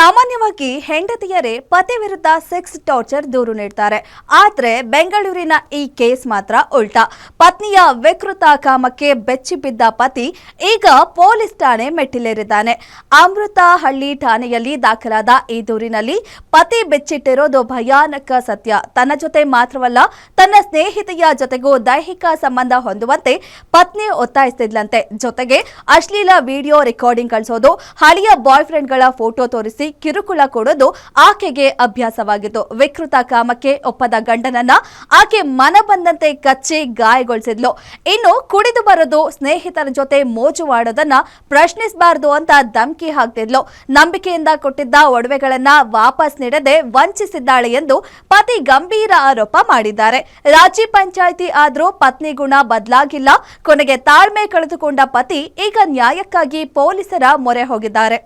ಸಾಮಾನ್ಯವಾಗಿ ಹೆಂಡತಿಯರೇ ಪತಿ ವಿರುದ್ಧ ಸೆಕ್ಸ್ ಟಾರ್ಚರ್ ದೂರು ನೀಡ್ತಾರೆ. ಆದರೆ ಬೆಂಗಳೂರಿನ ಈ ಕೇಸ್ ಮಾತ್ರ ಉಲ್ಟಾ. ಪತ್ನಿಯ ವಿಕೃತ ಕಾಮಕ್ಕೆ ಬೆಚ್ಚಿ ಬಿದ್ದ ಪತಿ ಈಗ ಪೊಲೀಸ್ ಠಾಣೆ ಮೆಟ್ಟಿಲೇರಿದ್ದಾನೆ. ಅಮೃತಹಳ್ಳಿ ಠಾಣೆಯಲ್ಲಿ ದಾಖಲಾದ ಈ ದೂರಿನಲ್ಲಿ ಪತಿ ಬೆಚ್ಚಿಟ್ಟಿರೋದು ಭಯಾನಕ ಸತ್ಯ. ತನ್ನ ಜೊತೆ ಮಾತ್ರವಲ್ಲ, ತನ್ನ ಸ್ನೇಹಿತೆಯ ಜೊತೆಗೂ ದೈಹಿಕ ಸಂಬಂಧ ಹೊಂದುವಂತೆ ಪತ್ನಿ ಒತ್ತಾಯಿಸುತ್ತಿದ್ಲಂತೆ. ಜೊತೆಗೆ ಅಶ್ಲೀಲ ವಿಡಿಯೋ ರೆಕಾರ್ಡಿಂಗ್ ಕಳಿಸೋದು, ಹಳೆಯ ಬಾಯ್ ಫ್ರೆಂಡ್ಗಳ ಫೋಟೋ ತೋರಿಸಿ ಕಿರುಕುಳ ಕೊಡೋದು ಆಕೆಗೆ ಅಭ್ಯಾಸವಾಗಿತ್ತು. ವಿಕೃತ ಕಾಮಕ್ಕೆ ಒಪ್ಪದ ಗಂಡನನ್ನ ಆಕೆ ಮನ ಬಂದಂತೆ ಕಚ್ಚಿ ಗಾಯಗೊಳಿಸಿದ್ಲು. ಇನ್ನು ಕುಡಿದು ಬರೋದು, ಸ್ನೇಹಿತರ ಜೊತೆ ಮೋಜುವಾಡೋದನ್ನ ಪ್ರಶ್ನಿಸಬಾರದು ಅಂತ ಧಮಕಿ ಹಾಕ್ತಿದ್ಲು. ನಂಬಿಕೆಯಿಂದ ಕೊಟ್ಟಿದ್ದ ಒಡವೆಗಳನ್ನ ವಾಪಸ್ ನೀಡದೆ ವಂಚಿಸಿದ್ದಾಳೆ ಎಂದು ಪತಿ ಗಂಭೀರ ಆರೋಪ ಮಾಡಿದ್ದಾರೆ. ರಾಜಿ ಪಂಚಾಯಿತಿ ಆದ್ರೂ ಪತ್ನಿ ಗುಣ ಬದಲಾಗಿಲ್ಲ. ಕೊನೆಗೆ ತಾಳ್ಮೆ ಕಳೆದುಕೊಂಡ ಪತಿ ಈಗ ನ್ಯಾಯಕ್ಕಾಗಿ ಪೊಲೀಸರ ಮೊರೆ ಹೋಗಿದ್ದಾರೆ.